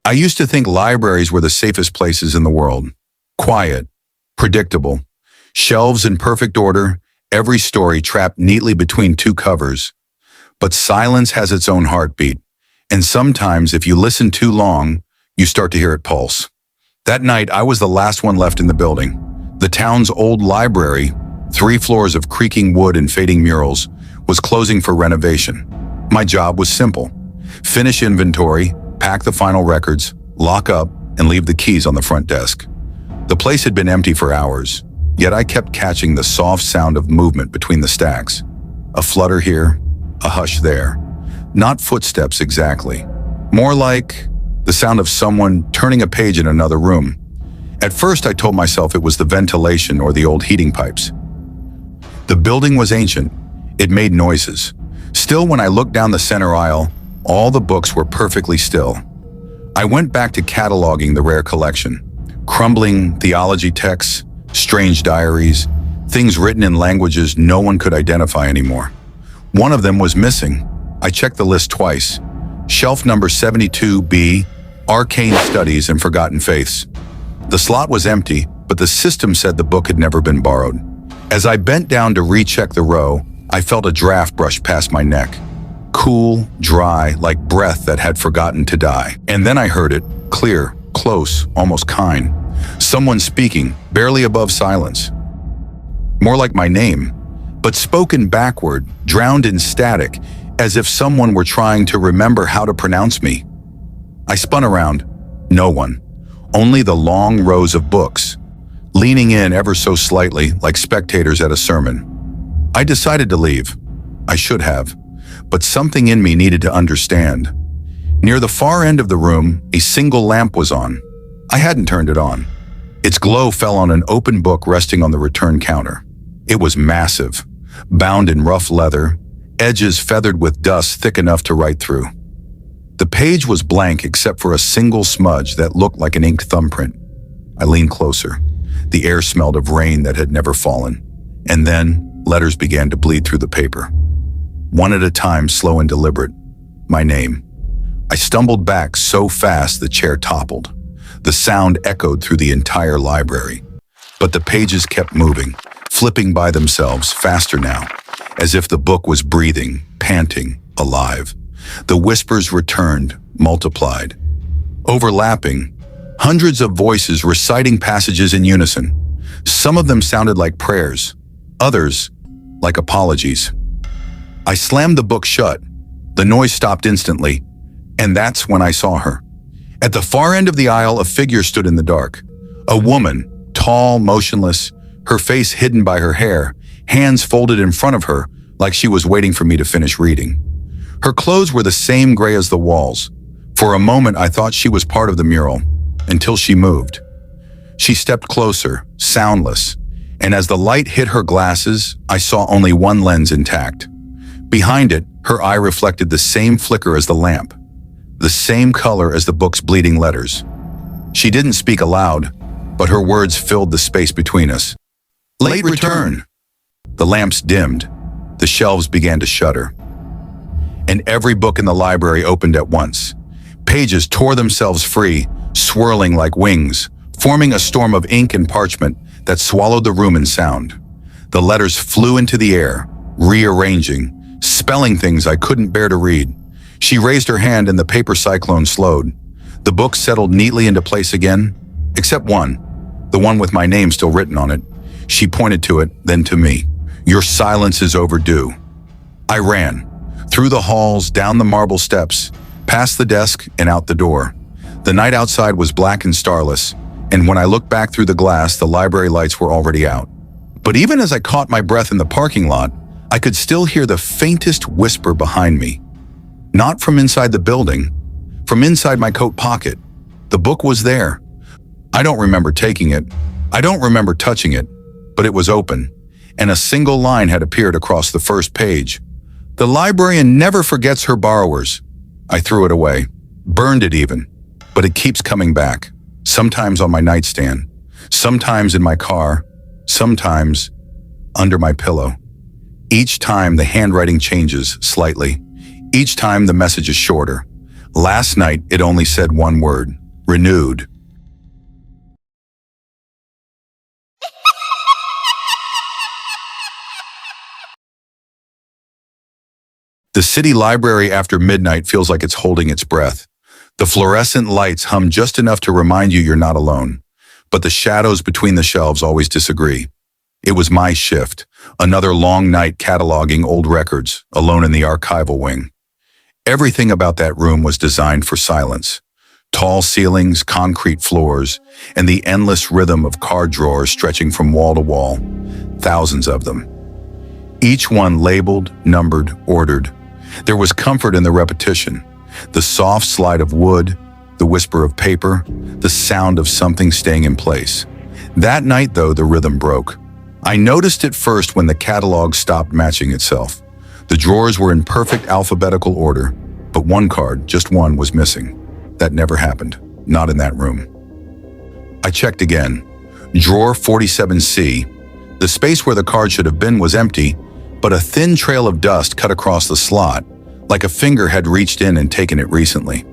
I used to think libraries were the safest places in the world. Quiet, predictable, shelves in perfect order, every story trapped neatly between two covers. But silence has its own heartbeat, and sometimes if you listen too long, you start to hear it pulse. That night, I was the last one left in the building. The town's old library, 3 floors of creaking wood and fading murals, was closing for renovation. My job was simple: finish inventory, pack the final records, lock up, and leave the keys on the front desk. The place had been empty for hours, yet I kept catching the soft sound of movement between the stacks. A flutter here, a hush there. Not footsteps exactly. More like the sound of someone turning a page in another room. At first I told myself it was the ventilation or the old heating pipes. The building was ancient. It made noises. Still, when I looked down the center aisle, all the books were perfectly still. I went back to cataloging the rare collection. Crumbling theology texts, strange diaries, things written in languages no one could identify anymore. One of them was missing. I checked the list twice. Shelf number 72B, Arcane Studies and Forgotten Faiths. The slot was empty, but the system said the book had never been borrowed. As I bent down to recheck the row, I felt a draft brush past my neck. Cool, dry, like breath that had forgotten to die. And then I heard it, clear, close, almost kind. Someone speaking, barely above silence. More like my name, but spoken backward, drowned in static, as if someone were trying to remember how to pronounce me. I spun around. No one. Only the long rows of books, leaning in ever so slightly like spectators at a sermon. I decided to leave. I should have, but something in me needed to understand. Near the far end of the room, a single lamp was on. I hadn't turned it on. Its glow fell on an open book resting on the return counter. It was massive, bound in rough leather, edges feathered with dust thick enough to write through. The page was blank except for a single smudge that looked like an inked thumbprint. I leaned closer. The air smelled of rain that had never fallen. And then, letters began to bleed through the paper. One at a time, slow and deliberate. My name. I stumbled back so fast the chair toppled. The sound echoed through the entire library. But the pages kept moving, flipping by themselves, faster now, as if the book was breathing, panting, alive. The whispers returned, multiplied. Overlapping, hundreds of voices reciting passages in unison. Some of them sounded like prayers, others like apologies. I slammed the book shut. The noise stopped instantly, and that's when I saw her. At the far end of the aisle, a figure stood in the dark. A woman, tall, motionless, her face hidden by her hair, hands folded in front of her like she was waiting for me to finish reading. Her clothes were the same gray as the walls. For a moment, I thought she was part of the mural, until she moved. She stepped closer, soundless, and as the light hit her glasses, I saw only one lens intact. Behind it, her eye reflected the same flicker as the lamp, the same color as the book's bleeding letters. She didn't speak aloud, but her words filled the space between us. Late return. The lamps dimmed. The shelves began to shudder. And every book in the library opened at once. Pages tore themselves free, swirling like wings, forming a storm of ink and parchment that swallowed the room in sound. The letters flew into the air, rearranging, spelling things I couldn't bear to read. She raised her hand and the paper cyclone slowed. The book settled neatly into place again, except one, the one with my name still written on it. She pointed to it, then to me. Your silence is overdue. I ran, through the halls, down the marble steps, past the desk and out the door. The night outside was black and starless, and when I looked back through the glass, the library lights were already out. But even as I caught my breath in the parking lot, I could still hear the faintest whisper behind me. Not from inside the building, from inside my coat pocket. The book was there. I don't remember taking it. I don't remember touching it, but it was open, and a single line had appeared across the first page. The librarian never forgets her borrowers. I threw it away, burned it even, but it keeps coming back. Sometimes on my nightstand, sometimes in my car, sometimes under my pillow. Each time the handwriting changes slightly. Each time the message is shorter, Last night, it only said one word: renewed. The city library after midnight feels like it's holding its breath. The fluorescent lights hum just enough to remind you you're not alone. But the shadows between the shelves always disagree. It was my shift, another long night cataloging old records, alone in the archival wing. Everything about that room was designed for silence. Tall ceilings, concrete floors, and the endless rhythm of card drawers stretching from wall to wall. Thousands of them. Each one labeled, numbered, ordered. There was comfort in the repetition. The soft slide of wood, the whisper of paper, the sound of something staying in place. That night, though, the rhythm broke. I noticed it first when the catalog stopped matching itself. The drawers were in perfect alphabetical order, but one card, just one, was missing. That never happened. Not in that room. I checked again. Drawer 47C. The space where the card should have been was empty, but a thin trail of dust cut across the slot, like a finger had reached in and taken it recently.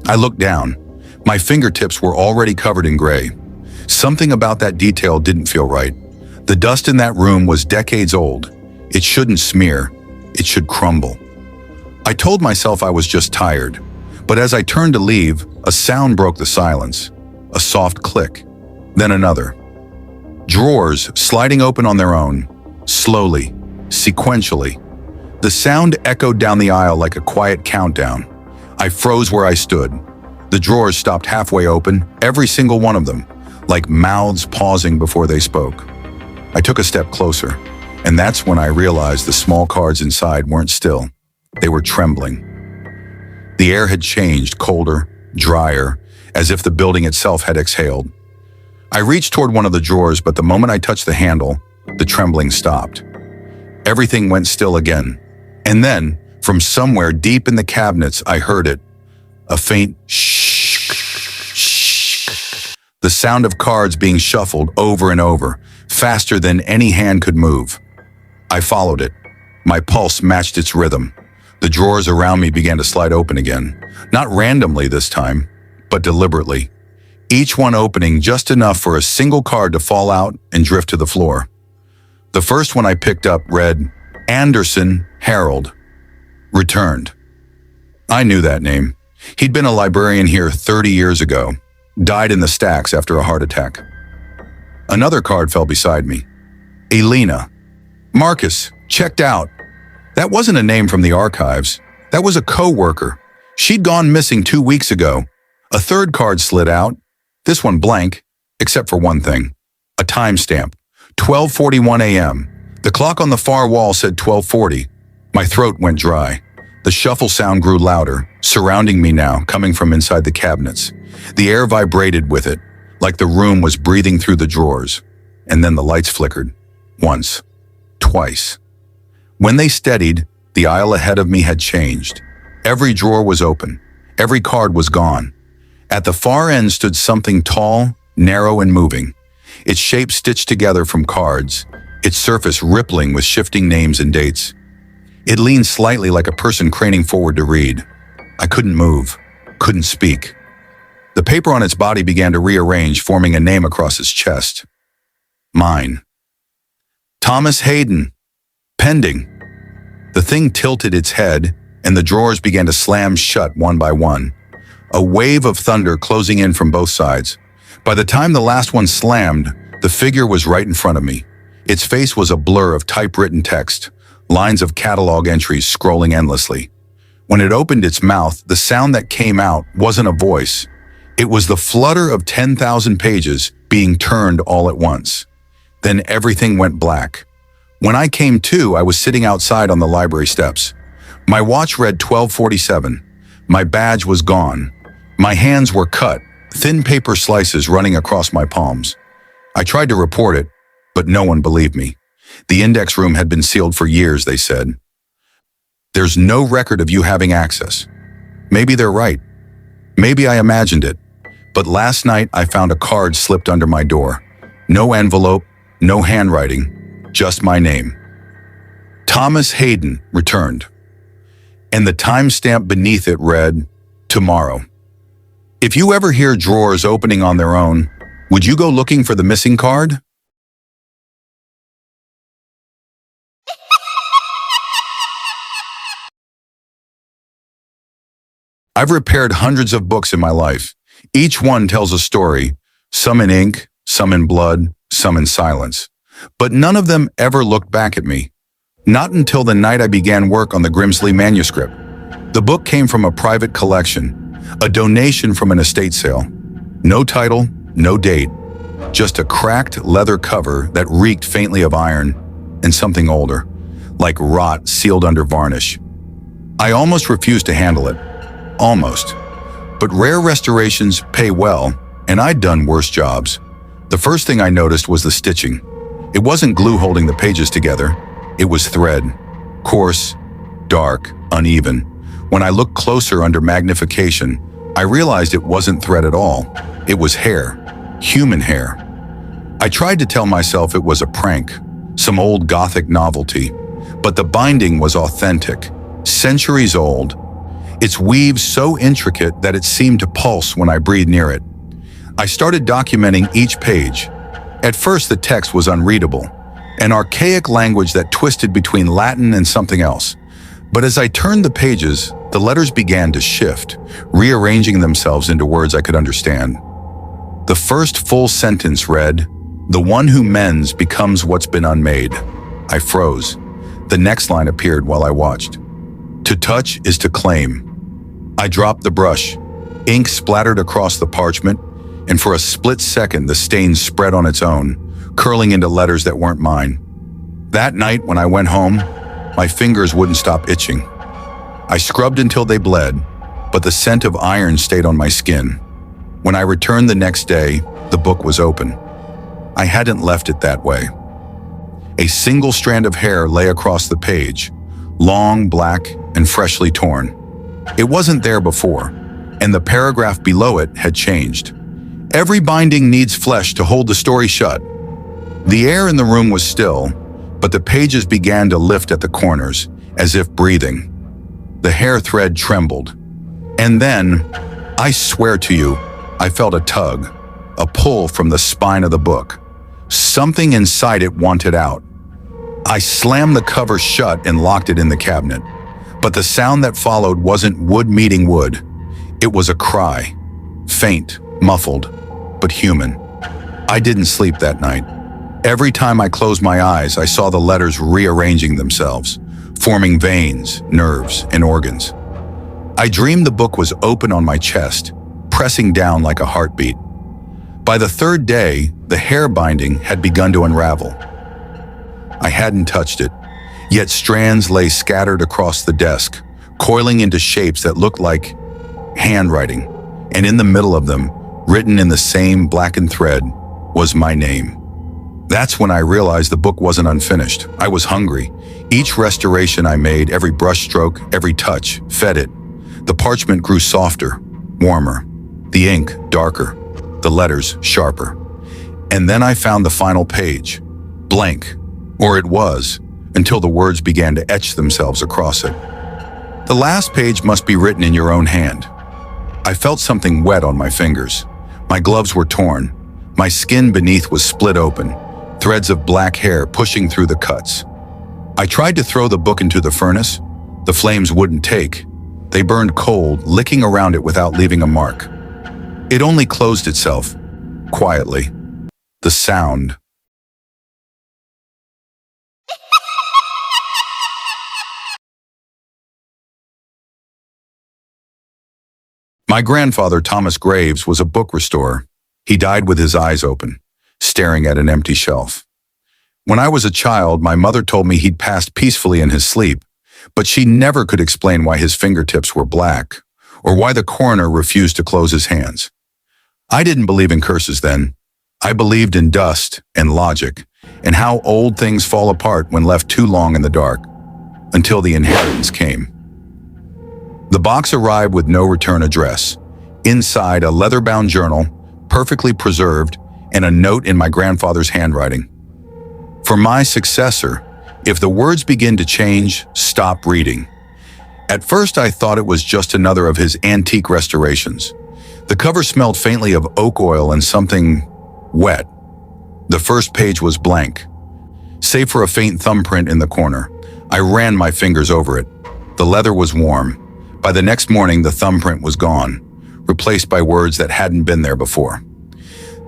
I looked down. My fingertips were already covered in gray. Something about that detail didn't feel right. The dust in that room was decades old. It shouldn't smear. It should crumble. I told myself I was just tired, but as I turned to leave, a sound broke the silence. A soft click, then another. Drawers sliding open on their own, slowly, sequentially. The sound echoed down the aisle like a quiet countdown. I froze where I stood. The drawers stopped halfway open, every single one of them, like mouths pausing before they spoke. I took a step closer, and that's when I realized the small cards inside weren't still. They were trembling. The air had changed, colder, drier, as if the building itself had exhaled. I reached toward one of the drawers, but the moment I touched the handle, the trembling stopped. Everything went still again. And then, from somewhere deep in the cabinets, I heard it. A faint shh, shh. The sound of cards being shuffled over and over, faster than any hand could move. I followed it. My pulse matched its rhythm. The drawers around me began to slide open again. Not randomly this time, but deliberately. Each one opening just enough for a single card to fall out and drift to the floor. The first one I picked up read, Anderson Harold. Returned. I knew that name. He'd been a librarian here 30 years ago. Died in the stacks after a heart attack. Another card fell beside me. Elena. Marcus, checked out. That wasn't a name from the archives. That was a co-worker. She'd gone missing 2 weeks ago. A third card slid out. This one blank, except for one thing. A timestamp. 12:41 a.m. The clock on the far wall said 12:40. My throat went dry. The shuffle sound grew louder, surrounding me now, coming from inside the cabinets. The air vibrated with it, like the room was breathing through the drawers. And then the lights flickered. Once. Twice. When they steadied, the aisle ahead of me had changed. Every drawer was open. Every card was gone. At the far end stood something tall, narrow, and moving. Its shape stitched together from cards, its surface rippling with shifting names and dates. It leaned slightly like a person craning forward to read. I couldn't move, couldn't speak. The paper on its body began to rearrange, forming a name across its chest. Mine. Thomas Hayden. Pending. The thing tilted its head, and the drawers began to slam shut one by one. A wave of thunder closing in from both sides. By the time the last one slammed, the figure was right in front of me. Its face was a blur of typewritten text, lines of catalog entries scrolling endlessly. When it opened its mouth, the sound that came out wasn't a voice. It was the flutter of 10,000 pages being turned all at once. Then everything went black. When I came to, I was sitting outside on the library steps. My watch read 12:47. My badge was gone. My hands were cut, thin paper slices running across my palms. I tried to report it, but no one believed me. The index room had been sealed for years, they said. There's no record of you having access. Maybe they're right. Maybe I imagined it. But last night I found a card slipped under my door. No envelope, no handwriting, just my name. Thomas Hayden returned. And the timestamp beneath it read, tomorrow. If you ever hear drawers opening on their own, would you go looking for the missing card? I've repaired hundreds of books in my life. Each one tells a story, some in ink, some in blood, some in silence. But none of them ever looked back at me. Not until the night I began work on the Grimsley manuscript. The book came from a private collection, a donation from an estate sale. No title, no date, just a cracked leather cover that reeked faintly of iron and something older, like rot sealed under varnish. I almost refused to handle it. Almost. But rare restorations pay well, and I'd done worse jobs. The first thing I noticed was the stitching. It wasn't glue holding the pages together. It was thread. Coarse, dark, uneven. When I looked closer under magnification, I realized it wasn't thread at all. It was hair. Human hair. I tried to tell myself it was a prank, some old Gothic novelty, but the binding was authentic, centuries old. Its weave so intricate that it seemed to pulse when I breathed near it. I started documenting each page. At first, the text was unreadable, an archaic language that twisted between Latin and something else. But as I turned the pages, the letters began to shift, rearranging themselves into words I could understand. The first full sentence read, "The one who mends becomes what's been unmade." I froze. The next line appeared while I watched. "To touch is to claim." I dropped the brush. Ink splattered across the parchment, and for a split second the stain spread on its own, curling into letters that weren't mine. That night when I went home, my fingers wouldn't stop itching. I scrubbed until they bled, but the scent of iron stayed on my skin. When I returned the next day, the book was open. I hadn't left it that way. A single strand of hair lay across the page, long, black, and freshly torn. It wasn't there before, and the paragraph below it had changed. Every binding needs flesh to hold the story shut. The air in the room was still, but the pages began to lift at the corners, as if breathing. The hair thread trembled. And then, I swear to you, I felt a tug, a pull from the spine of the book. Something inside it wanted out. I slammed the cover shut and locked it in the cabinet. But the sound that followed wasn't wood meeting wood. It was a cry, faint, muffled, but human. I didn't sleep that night. Every time I closed my eyes, I saw the letters rearranging themselves, forming veins, nerves, and organs. I dreamed the book was open on my chest, pressing down like a heartbeat. By the third day, the hair binding had begun to unravel. I hadn't touched it, yet strands lay scattered across the desk, coiling into shapes that looked like handwriting, and in the middle of them, written in the same blackened thread, was my name. That's when I realized the book wasn't unfinished. I was hungry. Each restoration I made, every brushstroke, every touch, fed it. The parchment grew softer, warmer, the ink darker, the letters sharper. And then I found the final page, blank, or it was, until the words began to etch themselves across it. The last page must be written in your own hand. I felt something wet on my fingers. My gloves were torn. My skin beneath was split open, threads of black hair pushing through the cuts. I tried to throw the book into the furnace. The flames wouldn't take. They burned cold, licking around it without leaving a mark. It only closed itself, quietly. The sound. My grandfather, Thomas Graves, was a book restorer. He died with his eyes open, staring at an empty shelf. When I was a child, my mother told me he'd passed peacefully in his sleep, but she never could explain why his fingertips were black or why the coroner refused to close his hands. I didn't believe in curses then. I believed in dust and logic and how old things fall apart when left too long in the dark, until the inheritance came. The box arrived with no return address. Inside, a leather-bound journal, perfectly preserved, and a note in my grandfather's handwriting. For my successor, if the words begin to change, stop reading. At first, I thought it was just another of his antique restorations. The cover smelled faintly of oak oil and something wet. The first page was blank, save for a faint thumbprint in the corner. I ran my fingers over it. The leather was warm. By the next morning, the thumbprint was gone, replaced by words that hadn't been there before.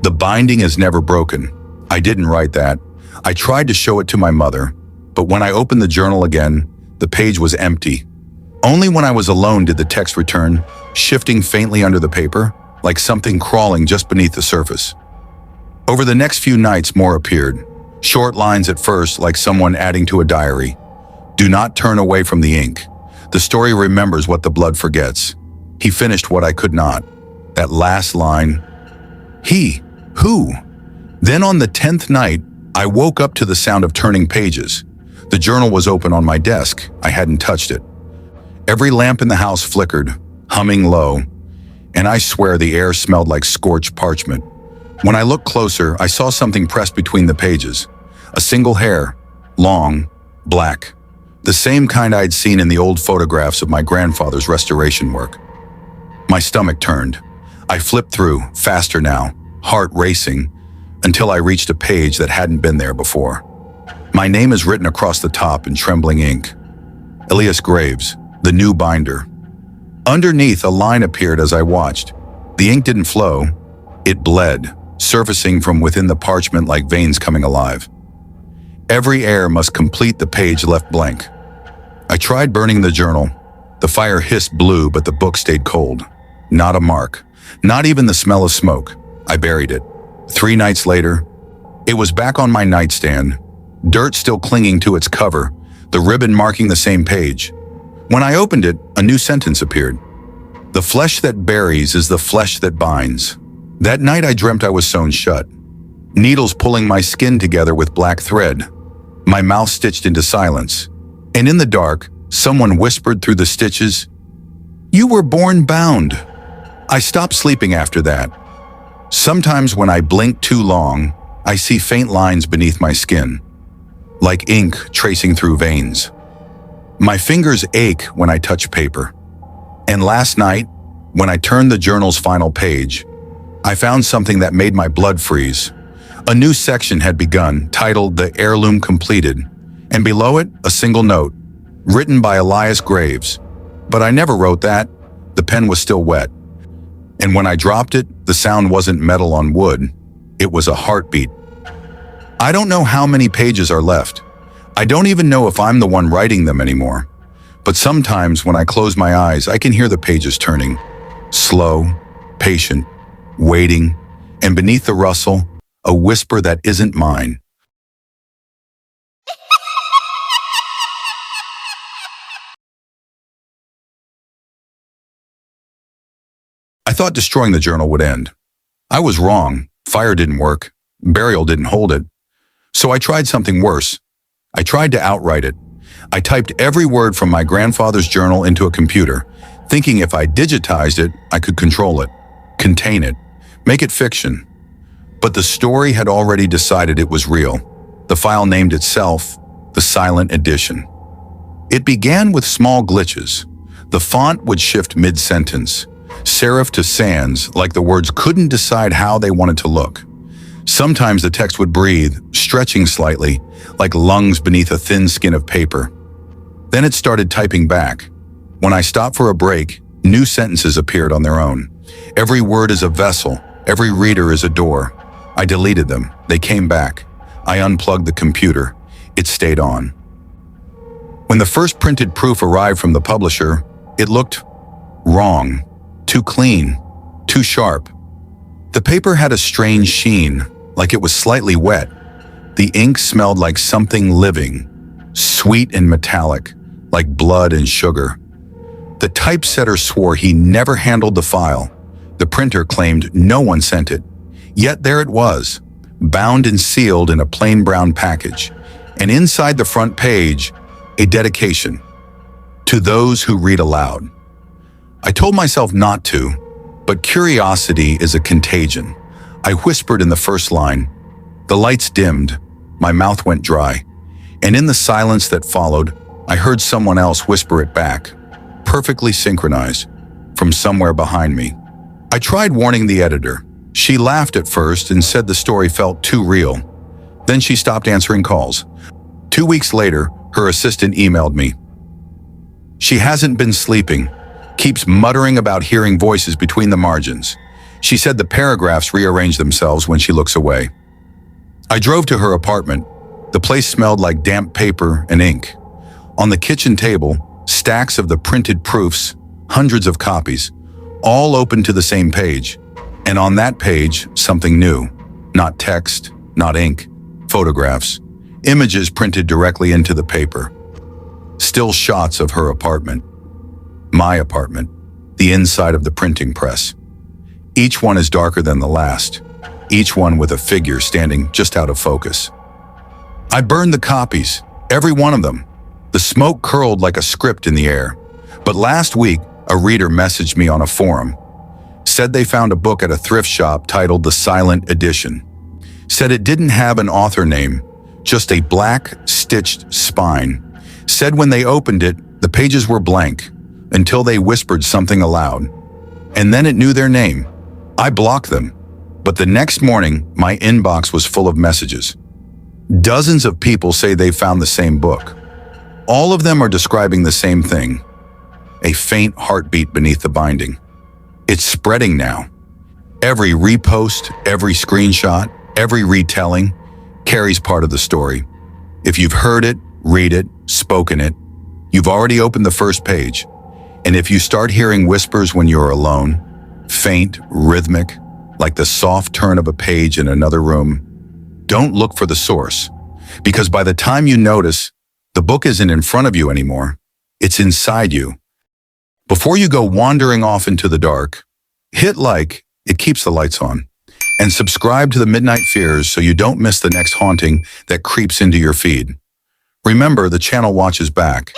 The binding is never broken. I didn't write that. I tried to show it to my mother, but when I opened the journal again, the page was empty. Only when I was alone did the text return, shifting faintly under the paper, like something crawling just beneath the surface. Over the next few nights, more appeared. Short lines at first, like someone adding to a diary. Do not turn away from the ink. The story remembers what the blood forgets. He finished what I could not. That last line. He? Who? Then on the 10th night, I woke up to the sound of turning pages. The journal was open on my desk. I hadn't touched it. Every lamp in the house flickered, humming low, and I swear the air smelled like scorched parchment. When I looked closer, I saw something pressed between the pages. A single hair, long, black. The same kind I'd seen in the old photographs of my grandfather's restoration work. My stomach turned. I flipped through, faster now, heart racing, until I reached a page that hadn't been there before. My name is written across the top in trembling ink. Elias Graves, the new binder. Underneath, a line appeared as I watched. The ink didn't flow. It bled, surfacing from within the parchment like veins coming alive. Every air must complete the page left blank. I tried burning the journal. The fire hissed blue, but the book stayed cold. Not a mark. Not even the smell of smoke. I buried it. 3 nights later, it was back on my nightstand, dirt still clinging to its cover, the ribbon marking the same page. When I opened it, a new sentence appeared. The flesh that buries is the flesh that binds. That night I dreamt I was sewn shut, needles pulling my skin together with black thread, my mouth stitched into silence. And in the dark, someone whispered through the stitches, "You were born bound." I stopped sleeping after that. Sometimes when I blink too long, I see faint lines beneath my skin, like ink tracing through veins. My fingers ache when I touch paper. And last night, when I turned the journal's final page, I found something that made my blood freeze. A new section had begun, titled "The Heirloom Completed," and below it, a single note, written by Elias Graves. But I never wrote that. The pen was still wet. And when I dropped it, the sound wasn't metal on wood. It was a heartbeat. I don't know how many pages are left. I don't even know if I'm the one writing them anymore. But sometimes when I close my eyes, I can hear the pages turning. Slow, patient, waiting, and beneath the rustle, a whisper that isn't mine. I thought destroying the journal would end. I was wrong. Fire didn't work. Burial didn't hold it. So I tried something worse. I tried to outright it. I typed every word from my grandfather's journal into a computer, thinking if I digitized it, I could control it, contain it, make it fiction. But the story had already decided it was real. The file named itself The Silent Edition. It began with small glitches. The font would shift mid-sentence, serif to sans, like the words couldn't decide how they wanted to look. Sometimes the text would breathe, stretching slightly, like lungs beneath a thin skin of paper. Then it started typing back. When I stopped for a break, new sentences appeared on their own. Every word is a vessel, every reader is a door. I deleted them. They came back. I unplugged the computer. It stayed on. When the first printed proof arrived from the publisher, it looked wrong, too clean, too sharp. The paper had a strange sheen, like it was slightly wet. The ink smelled like something living, sweet and metallic, like blood and sugar. The typesetter swore he never handled the file. The printer claimed no one sent it. Yet there it was, bound and sealed in a plain brown package. And inside the front page, a dedication. To those who read aloud. I told myself not to, but curiosity is a contagion. I whispered in the first line. The lights dimmed. My mouth went dry. And in the silence that followed, I heard someone else whisper it back. perfectly synchronized, from somewhere behind me. I tried warning the editor. She laughed at first and said the story felt too real. Then she stopped answering calls. 2 weeks later, her assistant emailed me. She hasn't been sleeping, keeps muttering about hearing voices between the margins. She said the paragraphs rearrange themselves when she looks away. I drove to her apartment. The place smelled like damp paper and ink. On the kitchen table, stacks of the printed proofs, hundreds of copies, all open to the same page. And on that page, something new. Not text, not ink, photographs, images printed directly into the paper. Still shots of her apartment. My apartment, the inside of the printing press. Each one is darker than the last, each one with a figure standing just out of focus. I burned the copies, every one of them. The smoke curled like a script in the air. But last week, a reader messaged me on a forum. Said they found a book at a thrift shop titled The Silent Edition. Said it didn't have an author name, just a black, stitched spine. Said when they opened it, the pages were blank, until they whispered something aloud. And then it knew their name. I blocked them. But the next morning, my inbox was full of messages. Dozens of people say they found the same book. All of them are describing the same thing. A faint heartbeat beneath the binding. It's spreading now. Every repost, every screenshot, every retelling carries part of the story. If you've heard it, read it, spoken it, you've already opened the first page. And if you start hearing whispers when you're alone, faint, rhythmic, like the soft turn of a page in another room, don't look for the source. Because by the time you notice, the book isn't in front of you anymore. It's inside you. Before you go wandering off into the dark, hit like, it keeps the lights on. And subscribe to the Midnight Fears so you don't miss the next haunting that creeps into your feed. Remember, the channel watches back.